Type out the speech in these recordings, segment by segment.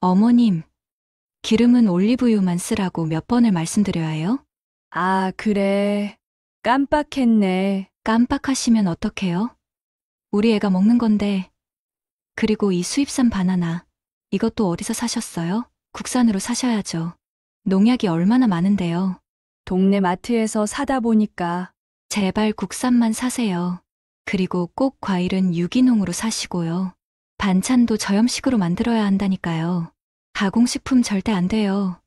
어머님, 기름은 올리브유만 쓰라고 몇 번을 말씀드려야 해요? 아, 그래. 깜빡했네. 깜빡하시면 어떡해요? 우리 애가 먹는 건데. 그리고 이 수입산 바나나, 이것도 어디서 사셨어요? 국산으로 사셔야죠. 농약이 얼마나 많은데요. 동네 마트에서 사다 보니까 제발 국산만 사세요. 그리고 꼭 과일은 유기농으로 사시고요. 반찬도 저염식으로 만들어야 한다니까요. 가공식품 절대 안 돼요.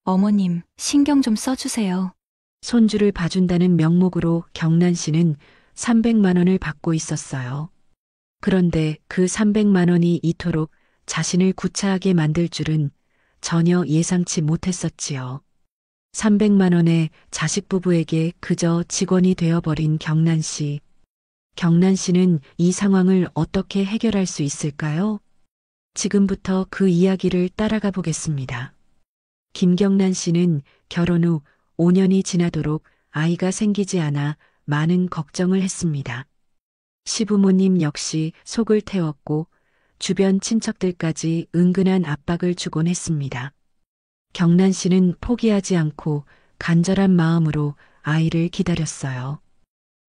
어머님, 신경 좀 써주세요. 손주를 봐준다는 명목으로 경란 씨는 300만 원을 받고 있었어요. 그런데 그 300만 원이 이토록 자신을 구차하게 만들 줄은 전혀 예상치 못했었지요. 300만 원의 자식 부부에게 그저 직원이 되어버린 경란 씨. 경란 씨는 이 상황을 어떻게 해결할 수 있을까요? 지금부터 그 이야기를 따라가 보겠습니다. 김경란 씨는 결혼 후 5년이 지나도록 아이가 생기지 않아 많은 걱정을 했습니다. 시부모님 역시 속을 태웠고 주변 친척들까지 은근한 압박을 주곤 했습니다. 경란 씨는 포기하지 않고 간절한 마음으로 아이를 기다렸어요.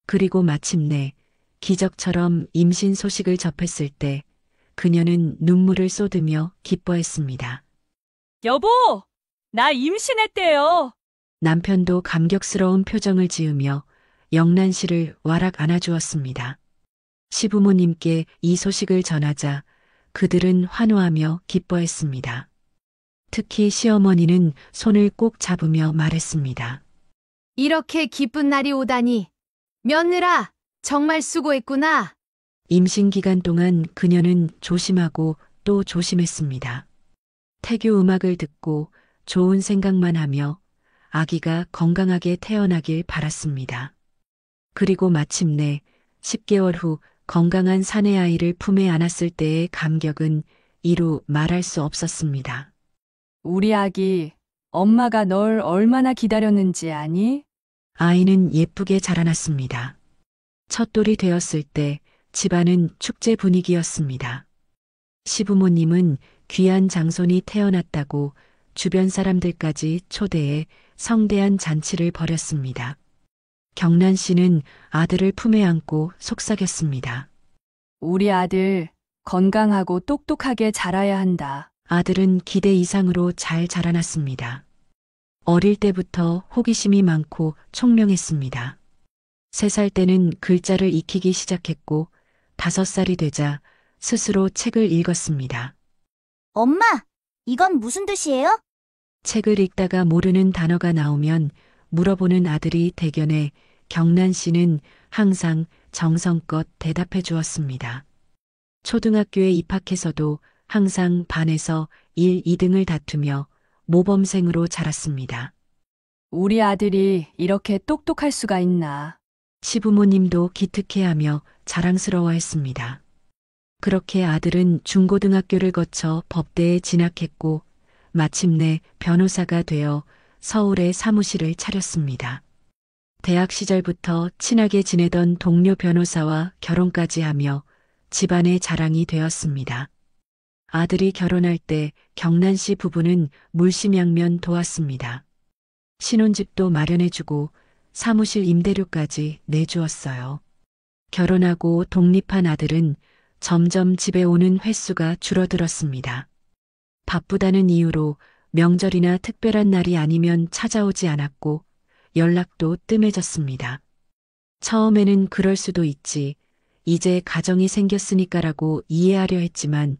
그리고 마침내 기적처럼 임신 소식을 접했을 때 그녀는 눈물을 쏟으며 기뻐했습니다. 여보, 나 임신했대요. 남편도 감격스러운 표정을 지으며 영란 씨를 와락 안아주었습니다. 시부모님께 이 소식을 전하자 그들은 환호하며 기뻐했습니다. 특히 시어머니는 손을 꼭 잡으며 말했습니다. 이렇게 기쁜 날이 오다니. 며느라, 정말 수고했구나. 임신 기간 동안 그녀는 조심하고 또 조심했습니다. 태교 음악을 듣고 좋은 생각만 하며 아기가 건강하게 태어나길 바랐습니다. 그리고 마침내 10개월 후 건강한 사내 아이를 품에 안았을 때의 감격은 이루 말할 수 없었습니다. 우리 아기, 엄마가 널 얼마나 기다렸는지 아니? 아이는 예쁘게 자라났습니다. 첫돌이 되었을 때 집안은 축제 분위기였습니다. 시부모님은 귀한 장손이 태어났다고 주변 사람들까지 초대해 성대한 잔치를 벌였습니다. 경란 씨는 아들을 품에 안고 속삭였습니다. 우리 아들, 건강하고 똑똑하게 자라야 한다. 아들은 기대 이상으로 잘 자라났습니다. 어릴 때부터 호기심이 많고 총명했습니다. 3살 때는 글자를 익히기 시작했고 5살이 되자 스스로 책을 읽었습니다. 엄마, 이건 무슨 뜻이에요? 책을 읽다가 모르는 단어가 나오면 물어보는 아들이 대견해 경란 씨는 항상 정성껏 대답해 주었습니다. 초등학교에 입학해서도 항상 반에서 1, 2등을 다투며 모범생으로 자랐습니다. 우리 아들이 이렇게 똑똑할 수가 있나. 시부모님도 기특해하며 자랑스러워했습니다. 그렇게 아들은 중고등학교를 거쳐 법대에 진학했고 마침내 변호사가 되어 서울에 사무실을 차렸습니다. 대학 시절부터 친하게 지내던 동료 변호사와 결혼까지 하며 집안의 자랑이 되었습니다. 아들이 결혼할 때 경란 씨 부부는 물심양면 도왔습니다. 신혼집도 마련해주고 사무실 임대료까지 내주었어요. 결혼하고 독립한 아들은 점점 집에 오는 횟수가 줄어들었습니다. 바쁘다는 이유로 명절이나 특별한 날이 아니면 찾아오지 않았고 연락도 뜸해졌습니다. 처음에는 그럴 수도 있지, 이제 가정이 생겼으니까라고 이해하려 했지만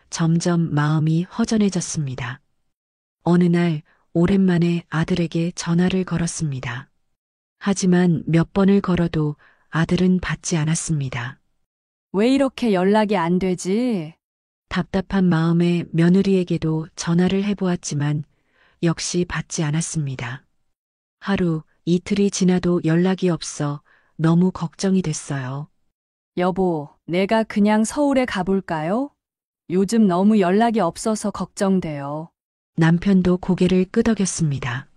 점점 마음이 허전해졌습니다. 어느 날 오랜만에 아들에게 전화를 걸었습니다. 하지만 몇 번을 걸어도 아들은 받지 않았습니다. 왜 이렇게 연락이 안 되지? 답답한 마음에 며느리에게도 전화를 해보았지만 역시 받지 않았습니다. 하루, 이틀이 지나도 연락이 없어 너무 걱정이 됐어요. 여보, 내가 그냥 서울에 가볼까요? 요즘 너무 연락이 없어서 걱정돼요. 남편도 고개를 끄덕였습니다.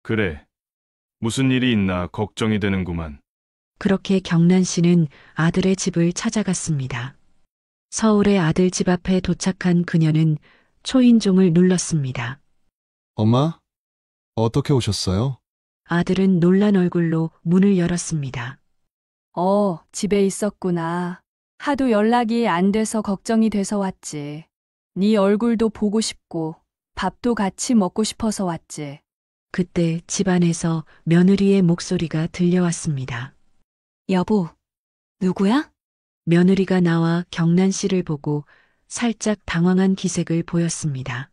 그래. 무슨 일이 있나 걱정이 되는구만. 그렇게 경란 씨는 아들의 집을 찾아갔습니다. 서울의 아들 집 앞에 도착한 그녀는 초인종을 눌렀습니다. 엄마? 어떻게 오셨어요? 아들은 놀란 얼굴로 문을 열었습니다. 집에 있었구나. 하도 연락이 안 돼서 걱정이 돼서 왔지. 네 얼굴도 보고 싶고 밥도 같이 먹고 싶어서 왔지. 그때 집안에서 며느리의 목소리가 들려왔습니다. 여보, 누구야? 며느리가 나와 경란 씨를 보고 살짝 당황한 기색을 보였습니다.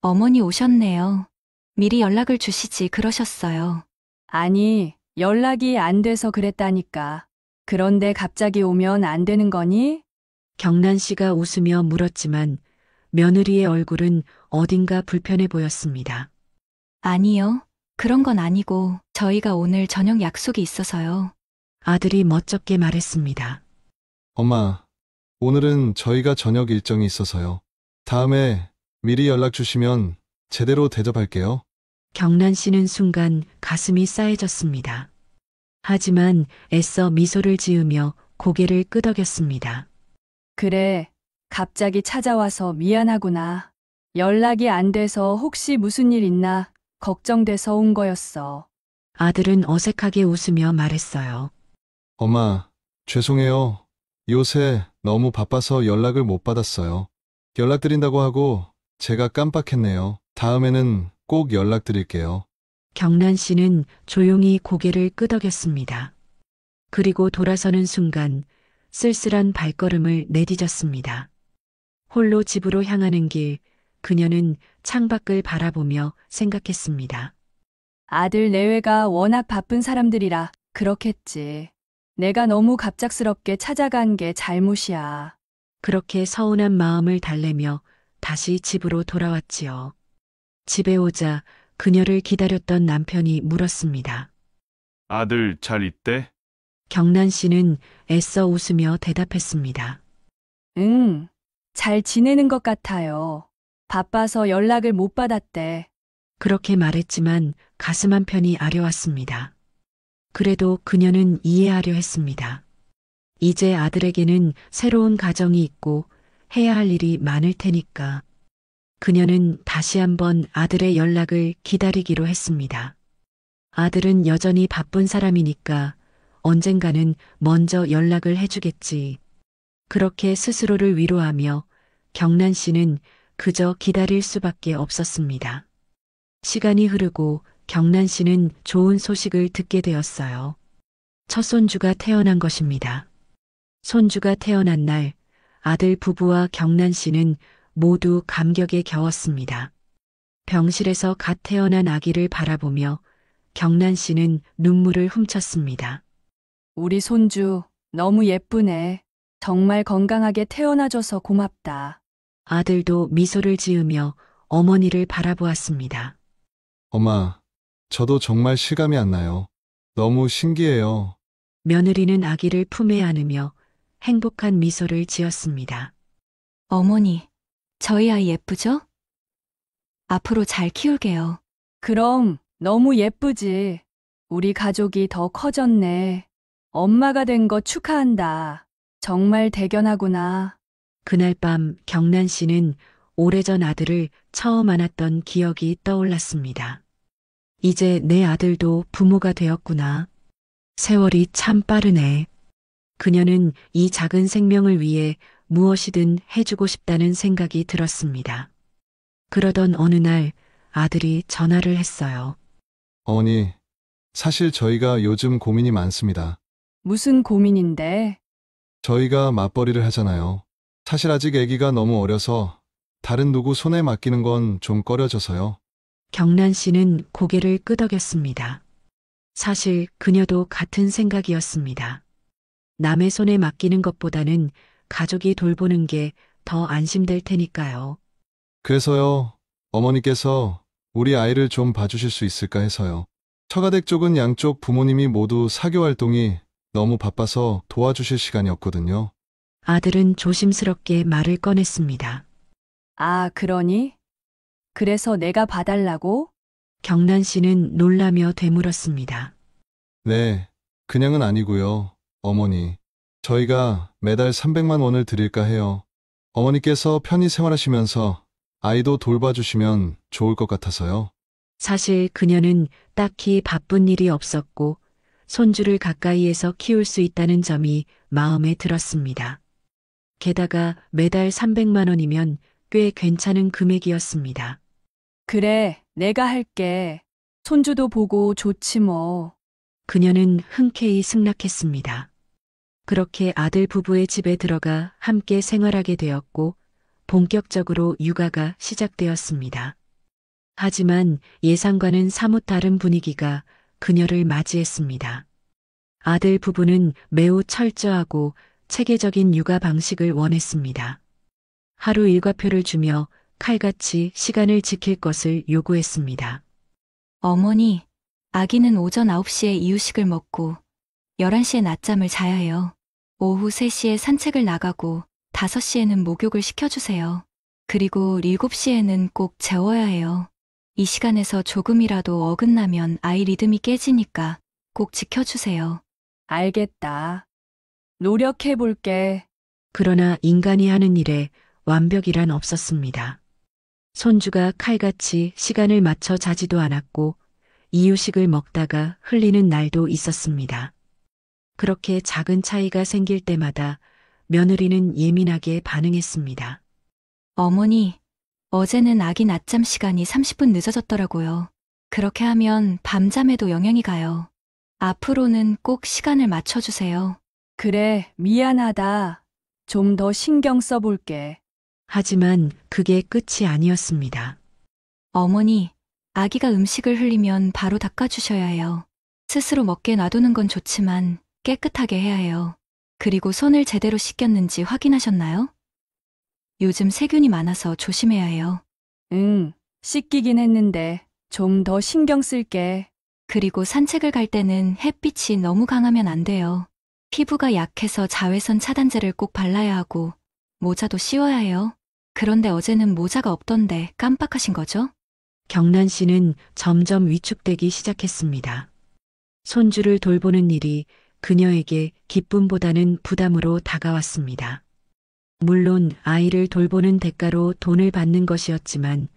어머니 오셨네요. 미리 연락을 주시지 그러셨어요. 아니, 연락이 안 돼서 그랬다니까. 그런데 갑자기 오면 안 되는 거니? 경란 씨가 웃으며 물었지만 며느리의 얼굴은 어딘가 불편해 보였습니다. 아니요. 그런 건 아니고 저희가 오늘 저녁 약속이 있어서요. 아들이 멋쩍게 말했습니다. 엄마, 오늘은 저희가 저녁 일정이 있어서요. 다음에 미리 연락 주시면 제대로 대접할게요. 경란 씨는 순간 가슴이 싸해졌습니다. 하지만 애써 미소를 지으며 고개를 끄덕였습니다. 그래, 갑자기 찾아와서 미안하구나. 연락이 안 돼서 혹시 무슨 일 있나 걱정돼서 온 거였어. 아들은 어색하게 웃으며 말했어요. 엄마, 죄송해요. 요새 너무 바빠서 연락을 못 받았어요. 연락드린다고 하고 제가 깜빡했네요. 다음에는 꼭 연락드릴게요. 경란 씨는 조용히 고개를 끄덕였습니다. 그리고 돌아서는 순간 쓸쓸한 발걸음을 내디뎠습니다. 홀로 집으로 향하는 길, 그녀는 창밖을 바라보며 생각했습니다. 아들 내외가 워낙 바쁜 사람들이라 그렇겠지. 내가 너무 갑작스럽게 찾아간 게 잘못이야. 그렇게 서운한 마음을 달래며 다시 집으로 돌아왔지요. 집에 오자 그녀를 기다렸던 남편이 물었습니다. 아들 잘 있대? 경란 씨는 애써 웃으며 대답했습니다. 응, 잘 지내는 것 같아요. 바빠서 연락을 못 받았대. 그렇게 말했지만 가슴 한편이 아려왔습니다. 그래도 그녀는 이해하려 했습니다. 이제 아들에게는 새로운 가정이 있고 해야 할 일이 많을 테니까. 그녀는 다시 한번 아들의 연락을 기다리기로 했습니다. 아들은 여전히 바쁜 사람이니까 언젠가는 먼저 연락을 해주겠지. 그렇게 스스로를 위로하며 경란 씨는 그저 기다릴 수밖에 없었습니다. 시간이 흐르고 경란 씨는 좋은 소식을 듣게 되었어요. 첫 손주가 태어난 것입니다. 손주가 태어난 날 아들 부부와 경란 씨는 모두 감격에 겨웠습니다. 병실에서 갓 태어난 아기를 바라보며 경란 씨는 눈물을 훔쳤습니다. 우리 손주 너무 예쁘네. 정말 건강하게 태어나줘서 고맙다. 아들도 미소를 지으며 어머니를 바라보았습니다. 엄마, 저도 정말 실감이 안 나요. 너무 신기해요. 며느리는 아기를 품에 안으며 행복한 미소를 지었습니다. 어머니, 저희 아이 예쁘죠? 앞으로 잘 키울게요. 그럼 너무 예쁘지. 우리 가족이 더 커졌네. 엄마가 된 거 축하한다. 정말 대견하구나. 그날 밤 경란 씨는 오래전 아들을 처음 안았던 기억이 떠올랐습니다. 이제 내 아들도 부모가 되었구나. 세월이 참 빠르네. 그녀는 이 작은 생명을 위해 무엇이든 해주고 싶다는 생각이 들었습니다. 그러던 어느 날 아들이 전화를 했어요. 어머니, 사실 저희가 요즘 고민이 많습니다. 무슨 고민인데? 저희가 맞벌이를 하잖아요. 사실 아직 아기가 너무 어려서 다른 누구 손에 맡기는 건 좀 꺼려져서요. 경란 씨는 고개를 끄덕였습니다. 사실 그녀도 같은 생각이었습니다. 남의 손에 맡기는 것보다는 가족이 돌보는 게 더 안심될 테니까요. 그래서요, 어머니께서 우리 아이를 좀 봐주실 수 있을까 해서요. 처가댁 쪽은 양쪽 부모님이 모두 사교 활동이 너무 바빠서 도와주실 시간이 없거든요. 아들은 조심스럽게 말을 꺼냈습니다. 아, 그러니? 그래서 내가 봐달라고? 경란 씨는 놀라며 되물었습니다. 네, 그냥은 아니고요, 어머니. 저희가 매달 300만 원을 드릴까 해요. 어머니께서 편히 생활하시면서 아이도 돌봐주시면 좋을 것 같아서요. 사실 그녀는 딱히 바쁜 일이 없었고 손주를 가까이에서 키울 수 있다는 점이 마음에 들었습니다. 게다가 매달 300만 원이면 꽤 괜찮은 금액이었습니다. 그래, 내가 할게. 손주도 보고 좋지 뭐. 그녀는 흔쾌히 승낙했습니다. 그렇게 아들 부부의 집에 들어가 함께 생활하게 되었고 본격적으로 육아가 시작되었습니다. 하지만 예상과는 사뭇 다른 분위기가 그녀를 맞이했습니다. 아들 부부는 매우 철저하고 체계적인 육아 방식을 원했습니다. 하루 일과표를 주며 칼같이 시간을 지킬 것을 요구했습니다. 어머니, 아기는 오전 9시에 이유식을 먹고 11시에 낮잠을 자야 해요. 오후 3시에 산책을 나가고 5시에는 목욕을 시켜주세요. 그리고 7시에는 꼭 재워야 해요. 이 시간에서 조금이라도 어긋나면 아이 리듬이 깨지니까 꼭 지켜주세요. 알겠다. 노력해 볼게. 그러나 인간이 하는 일에 완벽이란 없었습니다. 손주가 칼같이 시간을 맞춰 자지도 않았고 이유식을 먹다가 흘리는 날도 있었습니다. 그렇게 작은 차이가 생길 때마다 며느리는 예민하게 반응했습니다. 어머니, 어제는 아기 낮잠 시간이 30분 늦어졌더라고요. 그렇게 하면 밤잠에도 영향이 가요. 앞으로는 꼭 시간을 맞춰주세요. 그래, 미안하다. 좀 더 신경 써볼게. 하지만 그게 끝이 아니었습니다. 어머니, 아기가 음식을 흘리면 바로 닦아주셔야 해요. 스스로 먹게 놔두는 건 좋지만 깨끗하게 해야 해요. 그리고 손을 제대로 씻겼는지 확인하셨나요? 요즘 세균이 많아서 조심해야 해요. 응, 씻기긴 했는데 좀 더 신경 쓸게. 그리고 산책을 갈 때는 햇빛이 너무 강하면 안 돼요. 피부가 약해서 자외선 차단제를 꼭 발라야 하고 모자도 씌워야 해요. 그런데 어제는 모자가 없던데 깜빡하신 거죠? 경란 씨는 점점 위축되기 시작했습니다. 손주를 돌보는 일이 그녀에게 기쁨보다는 부담으로 다가왔습니다. 물론 아이를 돌보는 대가로 돈을 받는 것이었지만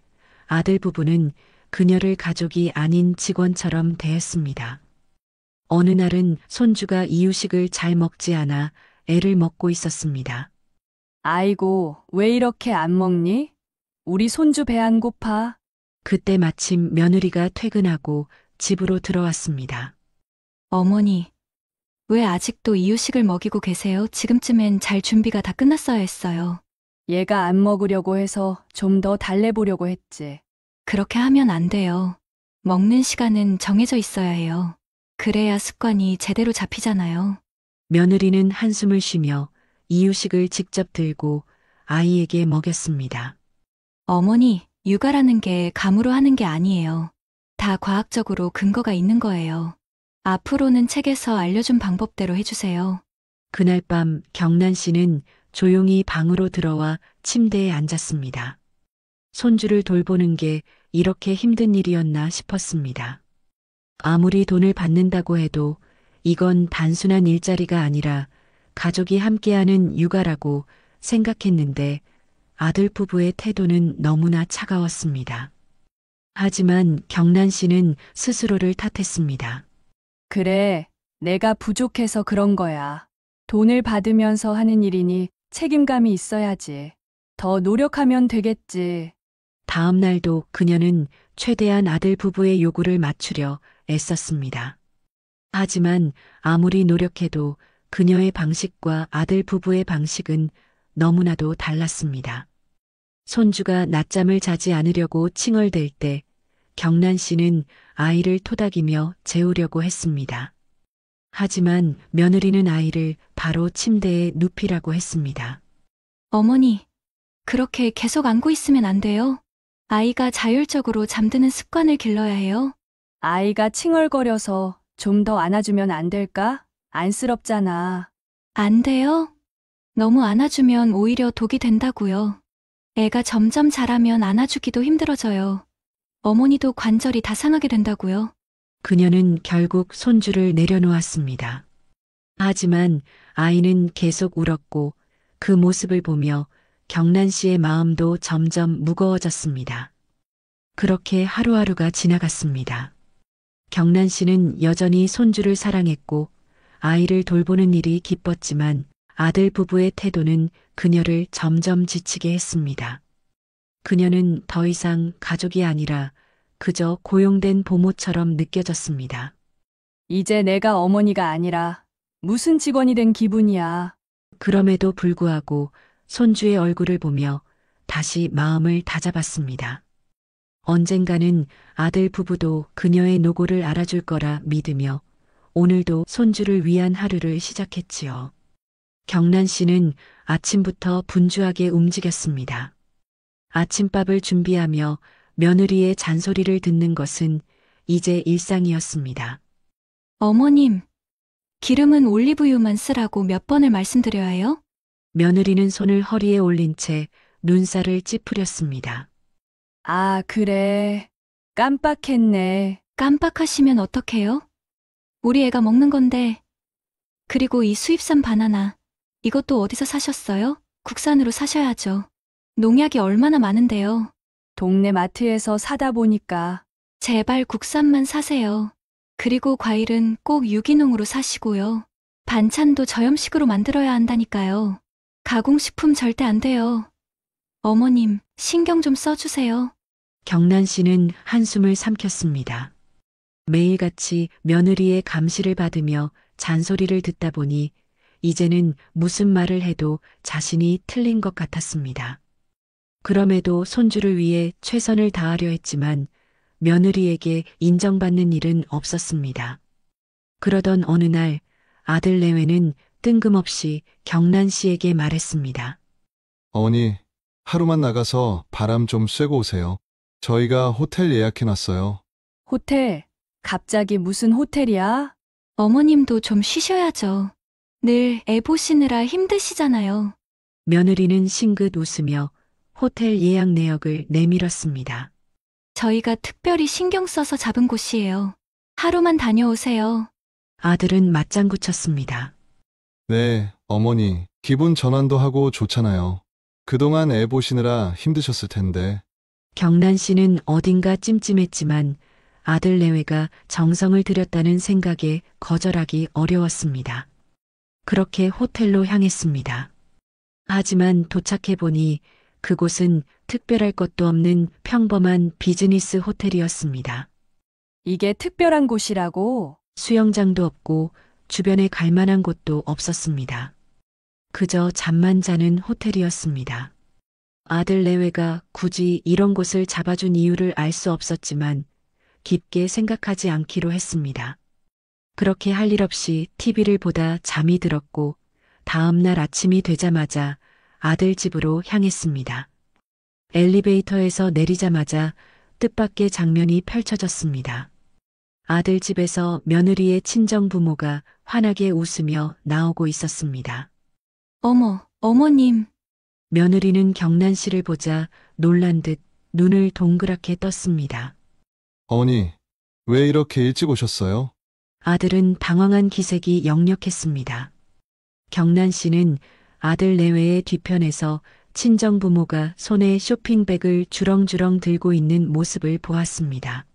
아들 부부는 그녀를 가족이 아닌 직원처럼 대했습니다. 어느 날은 손주가 이유식을 잘 먹지 않아 애를 먹고 있었습니다. 아이고, 왜 이렇게 안 먹니? 우리 손주 배 안 고파? 그때 마침 며느리가 퇴근하고 집으로 들어왔습니다. 어머니, 왜 아직도 이유식을 먹이고 계세요? 지금쯤엔 잘 준비가 다 끝났어야 했어요. 얘가 안 먹으려고 해서 좀 더 달래보려고 했지. 그렇게 하면 안 돼요. 먹는 시간은 정해져 있어야 해요. 그래야 습관이 제대로 잡히잖아요. 며느리는 한숨을 쉬며 이유식을 직접 들고 아이에게 먹였습니다. 어머니, 육아라는 게 감으로 하는 게 아니에요. 다 과학적으로 근거가 있는 거예요. 앞으로는 책에서 알려준 방법대로 해주세요. 그날 밤 경란 씨는 조용히 방으로 들어와 침대에 앉았습니다. 손주를 돌보는 게 이렇게 힘든 일이었나 싶었습니다. 아무리 돈을 받는다고 해도 이건 단순한 일자리가 아니라 가족이 함께하는 육아라고 생각했는데 아들 부부의 태도는 너무나 차가웠습니다. 하지만 경란 씨는 스스로를 탓했습니다. 그래, 내가 부족해서 그런 거야. 돈을 받으면서 하는 일이니 책임감이 있어야지. 더 노력하면 되겠지. 다음 날도 그녀는 최대한 아들 부부의 요구를 맞추려 애썼습니다. 하지만 아무리 노력해도 그녀의 방식과 아들 부부의 방식은 너무나도 달랐습니다. 손주가 낮잠을 자지 않으려고 칭얼댈 때 경란 씨는 아이를 토닥이며 재우려고 했습니다. 하지만 며느리는 아이를 바로 침대에 눕히라고 했습니다. 어머니, 그렇게 계속 안고 있으면 안 돼요. 아이가 자율적으로 잠드는 습관을 길러야 해요. 아이가 칭얼거려서 좀 더 안아주면 안 될까? 안쓰럽잖아. 안 돼요? 너무 안아주면 오히려 독이 된다고요. 애가 점점 자라면 안아주기도 힘들어져요. 어머니도 관절이 다 상하게 된다고요. 그녀는 결국 손주를 내려놓았습니다. 하지만 아이는 계속 울었고 그 모습을 보며 경란 씨의 마음도 점점 무거워졌습니다. 그렇게 하루하루가 지나갔습니다. 경란 씨는 여전히 손주를 사랑했고 아이를 돌보는 일이 기뻤지만 아들 부부의 태도는 그녀를 점점 지치게 했습니다. 그녀는 더 이상 가족이 아니라 그저 고용된 보모처럼 느껴졌습니다. 이제 내가 어머니가 아니라 무슨 직원이 된 기분이야. 그럼에도 불구하고 손주의 얼굴을 보며 다시 마음을 다잡았습니다. 언젠가는 아들 부부도 그녀의 노고를 알아줄 거라 믿으며 오늘도 손주를 위한 하루를 시작했지요. 경란 씨는 아침부터 분주하게 움직였습니다. 아침밥을 준비하며 며느리의 잔소리를 듣는 것은 이제 일상이었습니다. 어머님, 기름은 올리브유만 쓰라고 몇 번을 말씀드려야 해요? 며느리는 손을 허리에 올린 채 눈살을 찌푸렸습니다. 아, 그래. 깜빡했네. 깜빡하시면 어떡해요? 우리 애가 먹는 건데. 그리고 이 수입산 바나나, 이것도 어디서 사셨어요? 국산으로 사셔야죠. 농약이 얼마나 많은데요. 동네 마트에서 사다 보니까. 제발 국산만 사세요. 그리고 과일은 꼭 유기농으로 사시고요. 반찬도 저염식으로 만들어야 한다니까요. 가공식품 절대 안 돼요. 어머님, 신경 좀 써주세요. 경란 씨는 한숨을 삼켰습니다. 매일같이 며느리의 감시를 받으며 잔소리를 듣다 보니 이제는 무슨 말을 해도 자신이 틀린 것 같았습니다. 그럼에도 손주를 위해 최선을 다하려 했지만 며느리에게 인정받는 일은 없었습니다. 그러던 어느 날 아들 내외는 뜬금없이 경란 씨에게 말했습니다. 어머니, 하루만 나가서 바람 좀 쐬고 오세요. 저희가 호텔 예약해놨어요. 호텔? 갑자기 무슨 호텔이야? 어머님도 좀 쉬셔야죠. 늘 애 보시느라 힘드시잖아요. 며느리는 싱긋 웃으며 호텔 예약 내역을 내밀었습니다. 저희가 특별히 신경 써서 잡은 곳이에요. 하루만 다녀오세요. 아들은 맞장구 쳤습니다. 네, 어머니, 기분 전환도 하고 좋잖아요. 그동안 애 보시느라 힘드셨을 텐데. 경란 씨는 어딘가 찜찜했지만 아들 내외가 정성을 들였다는 생각에 거절하기 어려웠습니다. 그렇게 호텔로 향했습니다. 하지만 도착해보니 그곳은 특별할 것도 없는 평범한 비즈니스 호텔이었습니다. 이게 특별한 곳이라고? 수영장도 없고 주변에 갈 만한 곳도 없었습니다. 그저 잠만 자는 호텔이었습니다. 아들 내외가 굳이 이런 곳을 잡아준 이유를 알 수 없었지만 깊게 생각하지 않기로 했습니다. 그렇게 할 일 없이 TV를 보다 잠이 들었고 다음 날 아침이 되자마자 아들 집으로 향했습니다. 엘리베이터에서 내리자마자 뜻밖의 장면이 펼쳐졌습니다. 아들 집에서 며느리의 친정 부모가 환하게 웃으며 나오고 있었습니다. 어머, 어머님. 며느리는 경란 씨를 보자 놀란 듯 눈을 동그랗게 떴습니다. 어머니, 왜 이렇게 일찍 오셨어요? 아들은 당황한 기색이 역력했습니다. 경란 씨는 아들 내외의 뒤편에서 친정 부모가 손에 쇼핑백을 주렁주렁 들고 있는 모습을 보았습니다.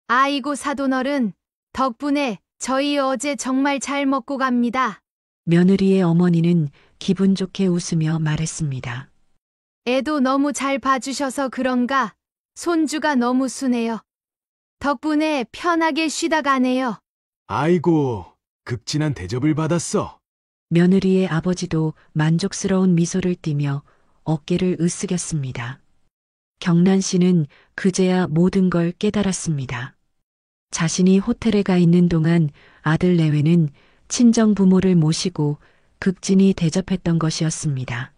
아이고 사돈어른, 덕분에 저희 어제 정말 잘 먹고 갑니다. 며느리의 어머니는 기분 좋게 웃으며 말했습니다. 애도 너무 잘 봐주셔서 그런가 손주가 너무 순해요. 덕분에 편하게 쉬다 가네요. 아이고, 극진한 대접을 받았어. 며느리의 아버지도 만족스러운 미소를 띠며 어깨를 으쓱였습니다. 경란 씨는 그제야 모든 걸 깨달았습니다. 자신이 호텔에 가 있는 동안 아들 내외는 친정 부모를 모시고 극진히 대접했던 것이었습니다.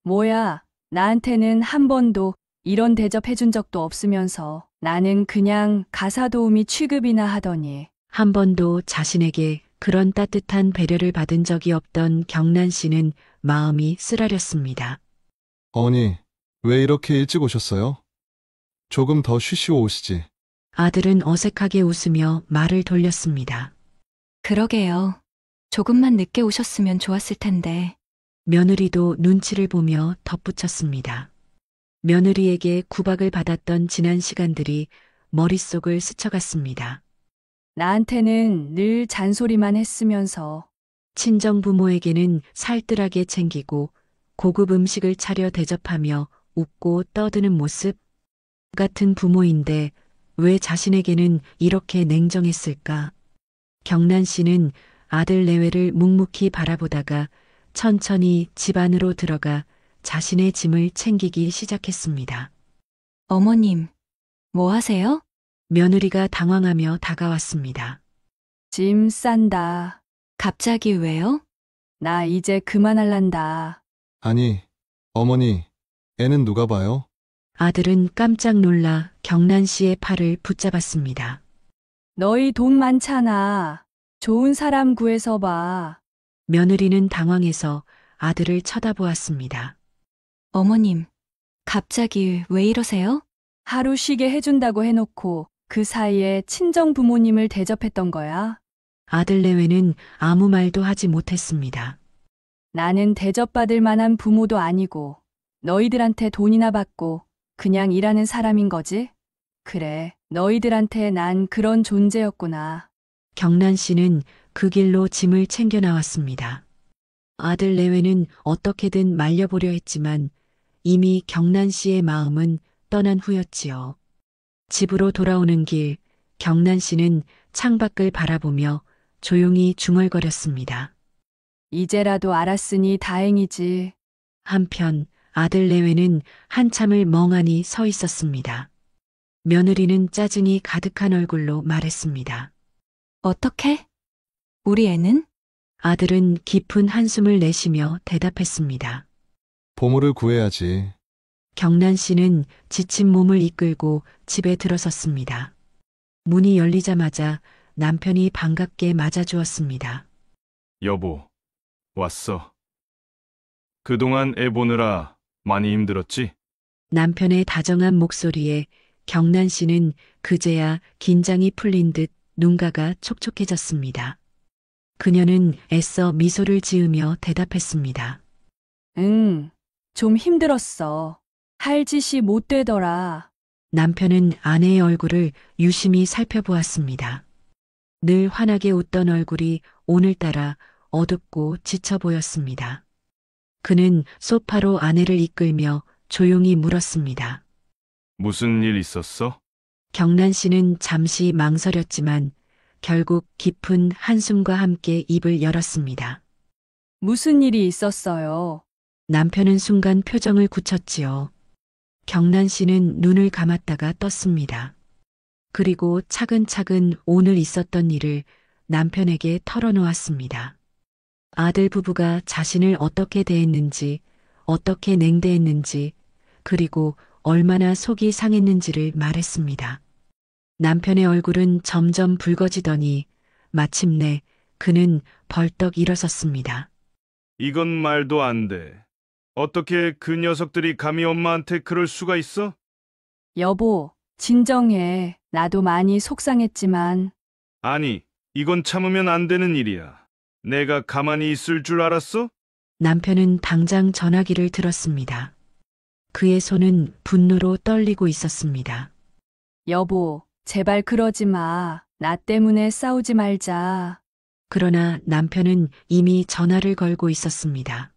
뭐야, 나한테는 한 번도 이런 대접해준 적도 없으면서 나는 그냥 가사도우미 취급이나 하더니. 한 번도 자신에게 그런 따뜻한 배려를 받은 적이 없던 경란 씨는 마음이 쓰라렸습니다. 어머니, 왜 이렇게 일찍 오셨어요? 조금 더 쉬시고 오시지. 아들은 어색하게 웃으며 말을 돌렸습니다. 그러게요. 조금만 늦게 오셨으면 좋았을 텐데. 며느리도 눈치를 보며 덧붙였습니다. 며느리에게 구박을 받았던 지난 시간들이 머릿속을 스쳐갔습니다. 나한테는 늘 잔소리만 했으면서 친정 부모에게는 살뜰하게 챙기고 고급 음식을 차려 대접하며 웃고 떠드는 모습 같은 부모인데 왜 자신에게는 이렇게 냉정했을까? 경란 씨는 아들 내외를 묵묵히 바라보다가 천천히 집 안으로 들어가 자신의 짐을 챙기기 시작했습니다. 어머님, 뭐 하세요? 며느리가 당황하며 다가왔습니다. 짐 싼다. 갑자기 왜요? 나 이제 그만할란다. 아니, 어머니, 애는 누가 봐요? 아들은 깜짝 놀라 경란 씨의 팔을 붙잡았습니다. 너희 돈 많잖아. 좋은 사람 구해서 봐. 며느리는 당황해서 아들을 쳐다보았습니다. 어머님, 갑자기 왜 이러세요? 하루 쉬게 해준다고 해놓고 그 사이에 친정 부모님을 대접했던 거야. 아들 내외는 아무 말도 하지 못했습니다. 나는 대접받을 만한 부모도 아니고 너희들한테 돈이나 받고 그냥 일하는 사람인 거지? 그래, 너희들한테 난 그런 존재였구나. 경란 씨는 그 길로 짐을 챙겨 나왔습니다. 아들 내외는 어떻게든 말려보려 했지만 이미 경란 씨의 마음은 떠난 후였지요. 집으로 돌아오는 길, 경란 씨는 창밖을 바라보며 조용히 중얼거렸습니다. 이제라도 알았으니 다행이지. 한편 아들 내외는 한참을 멍하니 서 있었습니다. 며느리는 짜증이 가득한 얼굴로 말했습니다. 어떻게? 우리 애는? 아들은 깊은 한숨을 내쉬며 대답했습니다. 보물을 구해야지. 경란 씨는 지친 몸을 이끌고 집에 들어섰습니다. 문이 열리자마자 남편이 반갑게 맞아주었습니다. 여보, 왔어. 그동안 애 보느라 많이 힘들었지? 남편의 다정한 목소리에 경란 씨는 그제야 긴장이 풀린 듯 눈가가 촉촉해졌습니다. 그녀는 애써 미소를 지으며 대답했습니다. 응, 좀 힘들었어. 할 짓이 못 되더라. 남편은 아내의 얼굴을 유심히 살펴보았습니다. 늘 환하게 웃던 얼굴이 오늘따라 어둡고 지쳐 보였습니다. 그는 소파로 아내를 이끌며 조용히 물었습니다. 무슨 일 있었어? 경란 씨는 잠시 망설였지만 결국 깊은 한숨과 함께 입을 열었습니다. 무슨 일이 있었어요? 남편은 순간 표정을 굳혔지요. 경란 씨는 눈을 감았다가 떴습니다. 그리고 차근차근 오늘 있었던 일을 남편에게 털어놓았습니다. 아들 부부가 자신을 어떻게 대했는지, 어떻게 냉대했는지, 그리고 얼마나 속이 상했는지를 말했습니다. 남편의 얼굴은 점점 붉어지더니 마침내 그는 벌떡 일어섰습니다. 이건 말도 안 돼. 어떻게 그 녀석들이 감히 엄마한테 그럴 수가 있어? 여보, 진정해. 나도 많이 속상했지만 아니, 이건 참으면 안 되는 일이야. 내가 가만히 있을 줄 알았어? 남편은 당장 전화기를 들었습니다. 그의 손은 분노로 떨리고 있었습니다. 여보, 제발 그러지 마. 나 때문에 싸우지 말자. 그러나 남편은 이미 전화를 걸고 있었습니다.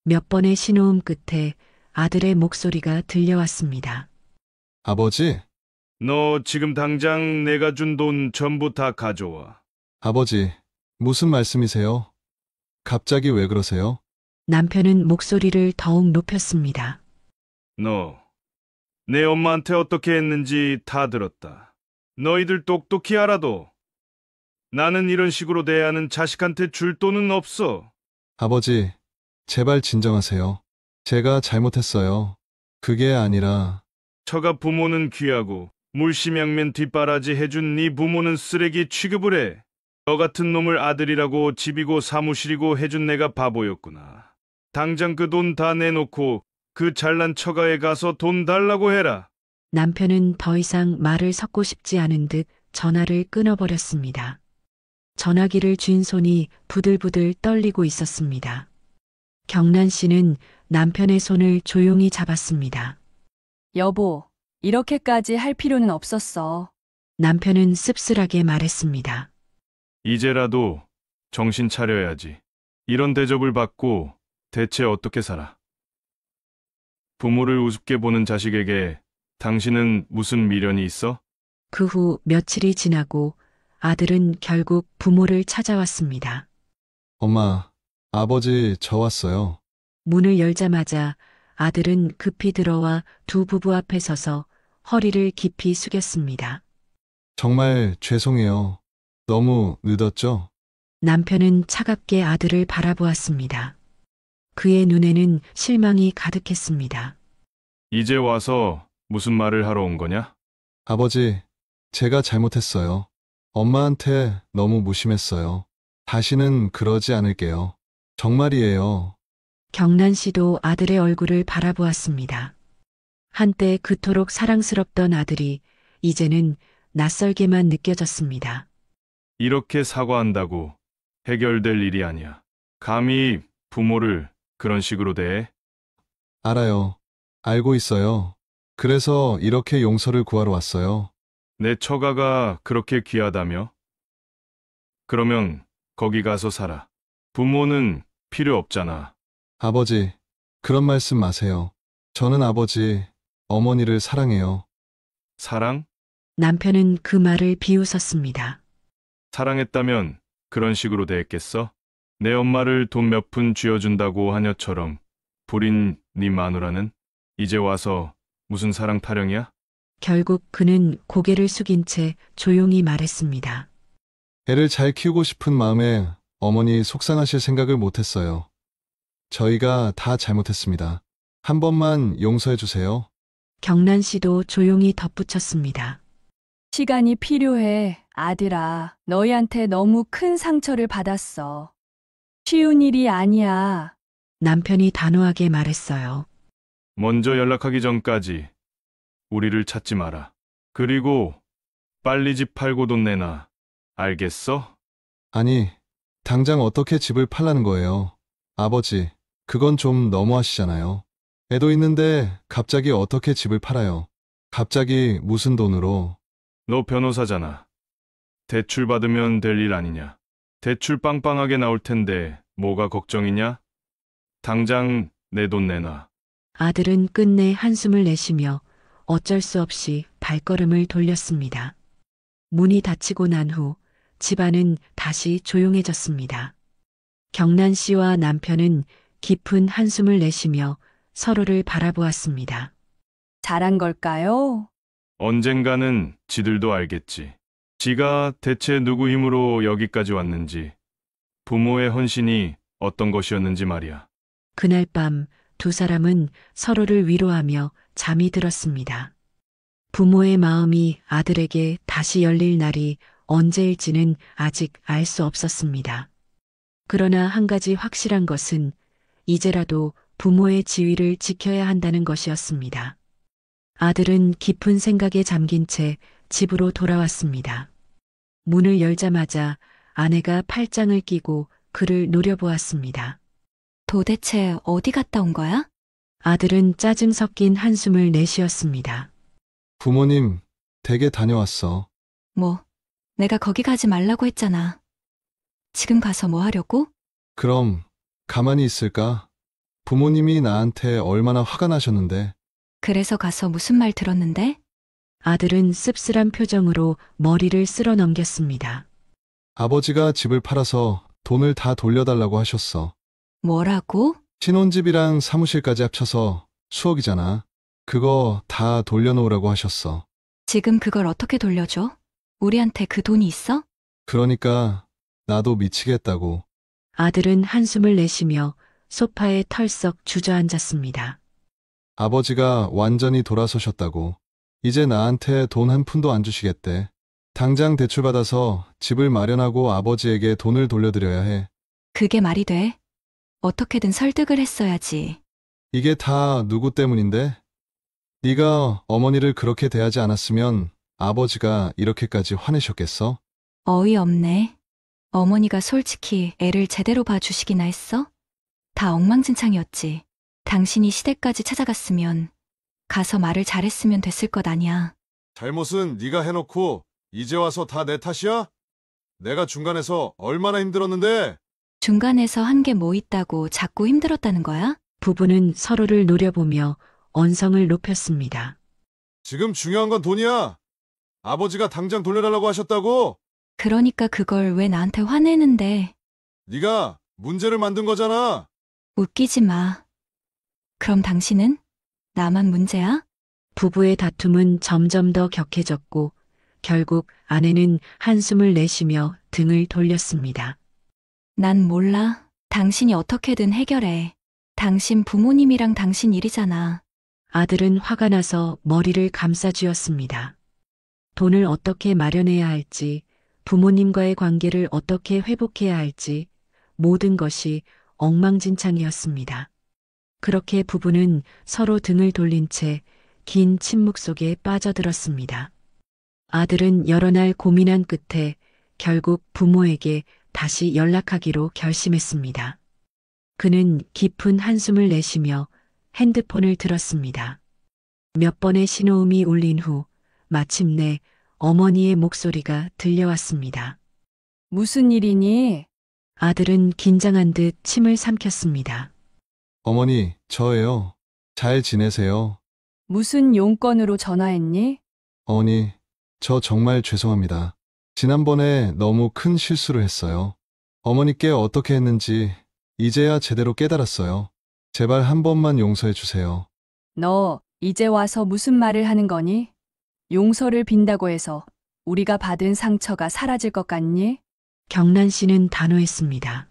몇 번의 신호음 끝에 아들의 목소리가 들려왔습니다. 아버지, 너 지금 당장 내가 준 돈 전부 다 가져와. 아버지, 무슨 말씀이세요? 갑자기 왜 그러세요? 남편은 목소리를 더욱 높였습니다. 너, 내 엄마한테 어떻게 했는지 다 들었다. 너희들 똑똑히 알아도 나는 이런 식으로 대하는 자식한테 줄 돈은 없어. 아버지, 제발 진정하세요. 제가 잘못했어요. 그게 아니라 처가 부모는 귀하고 물심양면 뒷바라지 해준 네 부모는 쓰레기 취급을 해. 너 같은 놈을 아들이라고 집이고 사무실이고 해준 내가 바보였구나. 당장 그 돈 다 내놓고 그 잘난 처가에 가서 돈 달라고 해라. 남편은 더 이상 말을 섞고 싶지 않은 듯 전화를 끊어버렸습니다. 전화기를 쥔 손이 부들부들 떨리고 있었습니다. 경란 씨는 남편의 손을 조용히 잡았습니다. 여보, 이렇게까지 할 필요는 없었어. 남편은 씁쓸하게 말했습니다. 이제라도 정신 차려야지. 이런 대접을 받고 대체 어떻게 살아? 부모를 우습게 보는 자식에게 당신은 무슨 미련이 있어? 그 후 며칠이 지나고 아들은 결국 부모를 찾아왔습니다. 엄마, 아버지 저 왔어요. 문을 열자마자 아들은 급히 들어와 두 부부 앞에 서서 허리를 깊이 숙였습니다. 정말 죄송해요. 너무 늦었죠? 남편은 차갑게 아들을 바라보았습니다. 그의 눈에는 실망이 가득했습니다. 이제 와서 무슨 말을 하러 온 거냐? 아버지, 제가 잘못했어요. 엄마한테 너무 무심했어요. 다시는 그러지 않을게요. 정말이에요. 경란 씨도 아들의 얼굴을 바라보았습니다. 한때 그토록 사랑스럽던 아들이 이제는 낯설게만 느껴졌습니다. 이렇게 사과한다고 해결될 일이 아니야. 감히 부모를 그런 식으로 대해? 알아요. 알고 있어요. 그래서 이렇게 용서를 구하러 왔어요. 내 처가가 그렇게 귀하다며? 그러면 거기 가서 살아. 부모는 필요 없잖아. 아버지, 그런 말씀 마세요. 저는 아버지, 어머니를 사랑해요. 사랑? 남편은 그 말을 비웃었습니다. 사랑했다면 그런 식으로 대했겠어? 내 엄마를 돈 몇 푼 쥐어준다고 하녀처럼 부린 네 마누라는 이제 와서 무슨 사랑 타령이야? 결국 그는 고개를 숙인 채 조용히 말했습니다. 애를 잘 키우고 싶은 마음에 어머니 속상하실 생각을 못했어요. 저희가 다 잘못했습니다. 한 번만 용서해 주세요. 경란 씨도 조용히 덧붙였습니다. 시간이 필요해, 아들아. 너희한테 너무 큰 상처를 받았어. 쉬운 일이 아니야. 남편이 단호하게 말했어요. 먼저 연락하기 전까지 우리를 찾지 마라. 그리고 빨리 집 팔고 돈 내놔. 알겠어? 아니, 당장 어떻게 집을 팔라는 거예요? 아버지, 그건 좀 너무하시잖아요. 애도 있는데 갑자기 어떻게 집을 팔아요? 갑자기 무슨 돈으로? 너 변호사잖아. 대출 받으면 될 일 아니냐. 대출 빵빵하게 나올 텐데 뭐가 걱정이냐? 당장 내 돈 내놔. 아들은 끝내 한숨을 내쉬며 어쩔 수 없이 발걸음을 돌렸습니다. 문이 닫히고 난 후 집안은 다시 조용해졌습니다. 경란 씨와 남편은 깊은 한숨을 내쉬며 서로를 바라보았습니다. 잘한 걸까요? 언젠가는 지들도 알겠지. 지가 대체 누구 힘으로 여기까지 왔는지, 부모의 헌신이 어떤 것이었는지 말이야. 그날 밤 두 사람은 서로를 위로하며 잠이 들었습니다. 부모의 마음이 아들에게 다시 열릴 날이 언제일지는 아직 알 수 없었습니다. 그러나 한 가지 확실한 것은 이제라도 부모의 지위를 지켜야 한다는 것이었습니다. 아들은 깊은 생각에 잠긴 채 집으로 돌아왔습니다. 문을 열자마자 아내가 팔짱을 끼고 그를 노려보았습니다. 도대체 어디 갔다 온 거야? 아들은 짜증 섞인 한숨을 내쉬었습니다. 부모님, 댁에 다녀왔어. 뭐, 내가 거기 가지 말라고 했잖아. 지금 가서 뭐 하려고? 그럼 가만히 있을까? 부모님이 나한테 얼마나 화가 나셨는데. 그래서 가서 무슨 말 들었는데? 아들은 씁쓸한 표정으로 머리를 쓸어 넘겼습니다. 아버지가 집을 팔아서 돈을 다 돌려달라고 하셨어. 뭐라고? 신혼집이랑 사무실까지 합쳐서 수억이잖아. 그거 다 돌려놓으라고 하셨어. 지금 그걸 어떻게 돌려줘? 우리한테 그 돈이 있어? 그러니까 나도 미치겠다고. 아들은 한숨을 내쉬며 소파에 털썩 주저앉았습니다. 아버지가 완전히 돌아서셨다고. 이제 나한테 돈 한 푼도 안 주시겠대. 당장 대출받아서 집을 마련하고 아버지에게 돈을 돌려드려야 해. 그게 말이 돼? 어떻게든 설득을 했어야지. 이게 다 누구 때문인데? 네가 어머니를 그렇게 대하지 않았으면 아버지가 이렇게까지 화내셨겠어? 어이없네. 어머니가 솔직히 애를 제대로 봐주시기나 했어? 다 엉망진창이었지. 당신이 시댁까지 찾아갔으면 가서 말을 잘했으면 됐을 것 아니야. 잘못은 네가 해놓고 이제 와서 다 내 탓이야? 내가 중간에서 얼마나 힘들었는데? 중간에서 한 게 뭐 있다고 자꾸 힘들었다는 거야? 부부는 서로를 노려보며 언성을 높였습니다. 지금 중요한 건 돈이야. 아버지가 당장 돌려달라고 하셨다고? 그러니까 그걸 왜 나한테 화내는데. 네가 문제를 만든 거잖아. 웃기지 마. 그럼 당신은? 나만 문제야? 부부의 다툼은 점점 더 격해졌고 결국 아내는 한숨을 내쉬며 등을 돌렸습니다. 난 몰라. 당신이 어떻게든 해결해. 당신 부모님이랑 당신 일이잖아. 아들은 화가 나서 머리를 감싸쥐었습니다. 돈을 어떻게 마련해야 할지, 부모님과의 관계를 어떻게 회복해야 할지 모든 것이 엉망진창이었습니다. 그렇게 부부는 서로 등을 돌린 채 긴 침묵 속에 빠져들었습니다. 아들은 여러 날 고민한 끝에 결국 부모에게 다시 연락하기로 결심했습니다. 그는 깊은 한숨을 내쉬며 핸드폰을 들었습니다. 몇 번의 신호음이 울린 후 마침내 어머니의 목소리가 들려왔습니다. 무슨 일이니? 아들은 긴장한 듯 침을 삼켰습니다. 어머니, 저예요. 잘 지내세요? 무슨 용건으로 전화했니? 어머니, 저 정말 죄송합니다. 지난번에 너무 큰 실수를 했어요. 어머니께 어떻게 했는지 이제야 제대로 깨달았어요. 제발 한 번만 용서해 주세요. 너 이제 와서 무슨 말을 하는 거니? 용서를 빈다고 해서 우리가 받은 상처가 사라질 것 같니? 경란 씨는 단호했습니다.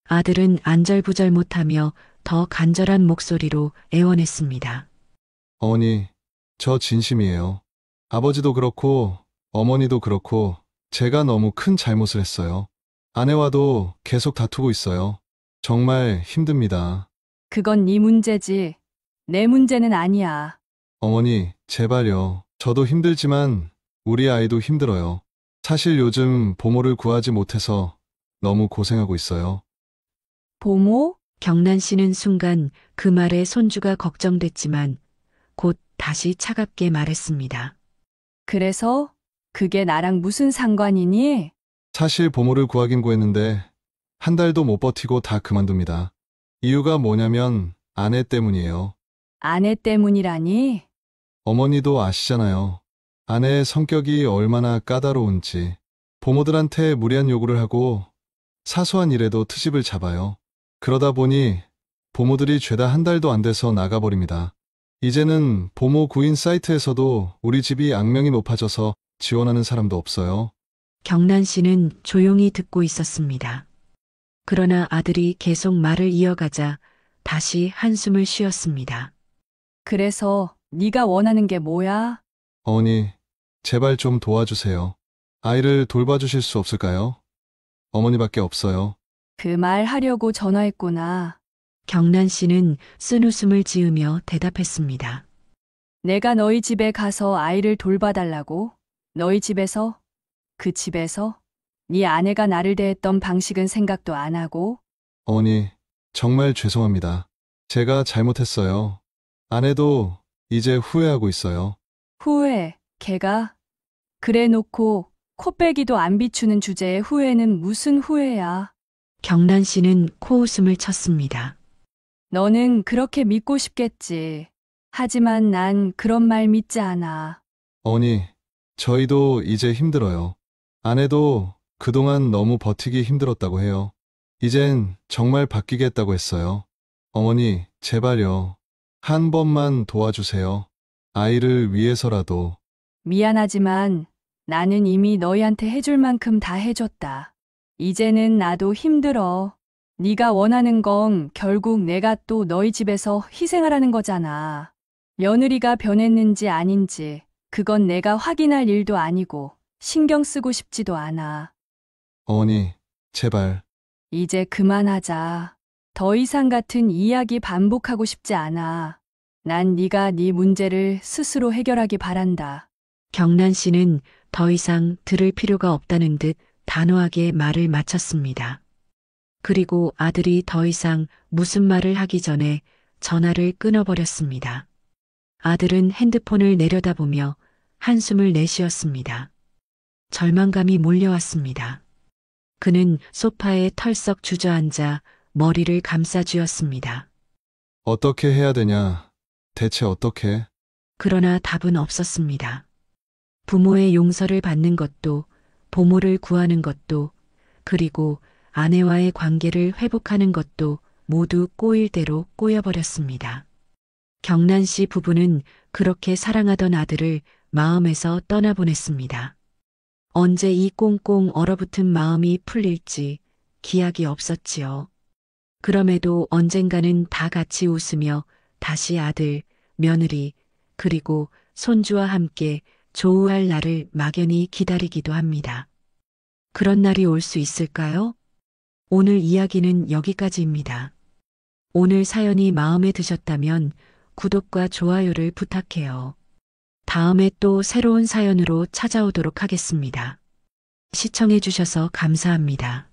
아들은 안절부절 못하며 더 간절한 목소리로 애원했습니다. 어머니, 저 진심이에요. 아버지도 그렇고 어머니도 그렇고 제가 너무 큰 잘못을 했어요. 아내와도 계속 다투고 있어요. 정말 힘듭니다. 그건 네 문제지. 내 문제는 아니야. 어머니, 제발요. 저도 힘들지만 우리 아이도 힘들어요. 사실 요즘 보모를 구하지 못해서 너무 고생하고 있어요. 보모? 경란 씨는 순간 그 말에 손주가 걱정됐지만 곧 다시 차갑게 말했습니다. 그래서 그게 나랑 무슨 상관이니? 사실 보모를 구하긴 구했는데 한 달도 못 버티고 다 그만둡니다. 이유가 뭐냐면 아내 때문이에요. 아내 때문이라니? 어머니도 아시잖아요. 아내의 성격이 얼마나 까다로운지. 보모들한테 무리한 요구를 하고 사소한 일에도 트집을 잡아요. 그러다 보니 보모들이 죄다 한 달도 안 돼서 나가버립니다. 이제는 보모 구인 사이트에서도 우리 집이 악명이 높아져서 지원하는 사람도 없어요. 경란 씨는 조용히 듣고 있었습니다. 그러나 아들이 계속 말을 이어가자 다시 한숨을 쉬었습니다. 그래서 네가 원하는 게 뭐야? 어머니, 제발 좀 도와주세요. 아이를 돌봐주실 수 없을까요? 어머니밖에 없어요. 그 말 하려고 전화했구나. 경란 씨는 쓴웃음을 지으며 대답했습니다. 내가 너희 집에 가서 아이를 돌봐달라고? 너희 집에서? 그 집에서? 네 아내가 나를 대했던 방식은 생각도 안 하고? 어머니, 정말 죄송합니다. 제가 잘못했어요. 아내도 이제 후회하고 있어요. 후회, 걔가? 그래 놓고 코빼기도 안 비추는 주제에 후회는 무슨 후회야? 경란 씨는 코웃음을 쳤습니다. 너는 그렇게 믿고 싶겠지. 하지만 난 그런 말 믿지 않아. 어머니, 저희도 이제 힘들어요. 아내도 그동안 너무 버티기 힘들었다고 해요. 이젠 정말 바뀌겠다고 했어요. 어머니, 제발요. 한 번만 도와주세요. 아이를 위해서라도. 미안하지만 나는 이미 너희한테 해줄 만큼 다 해줬다. 이제는 나도 힘들어. 네가 원하는 건 결국 내가 또 너희 집에서 희생하라는 거잖아. 며느리가 변했는지 아닌지 그건 내가 확인할 일도 아니고 신경 쓰고 싶지도 않아. 어머니, 제발. 이제 그만하자. 더 이상 같은 이야기 반복하고 싶지 않아. 난 네가 네 문제를 스스로 해결하기 바란다. 경란 씨는 더 이상 들을 필요가 없다는 듯 단호하게 말을 마쳤습니다. 그리고 아들이 더 이상 무슨 말을 하기 전에 전화를 끊어버렸습니다. 아들은 핸드폰을 내려다보며 한숨을 내쉬었습니다. 절망감이 몰려왔습니다. 그는 소파에 털썩 주저앉아 머리를 감싸쥐었습니다. 어떻게 해야 되냐? 대체 어떻게? 그러나 답은 없었습니다. 부모의 용서를 받는 것도, 보모를 구하는 것도, 그리고 아내와의 관계를 회복하는 것도 모두 꼬일 대로 꼬여버렸습니다. 경란 씨 부부는 그렇게 사랑하던 아들을 마음에서 떠나보냈습니다. 언제 이 꽁꽁 얼어붙은 마음이 풀릴지 기약이 없었지요. 그럼에도 언젠가는 다 같이 웃으며 다시 아들, 며느리, 그리고 손주와 함께 조우할 날을 막연히 기다리기도 합니다. 그런 날이 올 수 있을까요? 오늘 이야기는 여기까지입니다. 오늘 사연이 마음에 드셨다면 구독과 좋아요를 부탁해요. 다음에 또 새로운 사연으로 찾아오도록 하겠습니다. 시청해주셔서 감사합니다.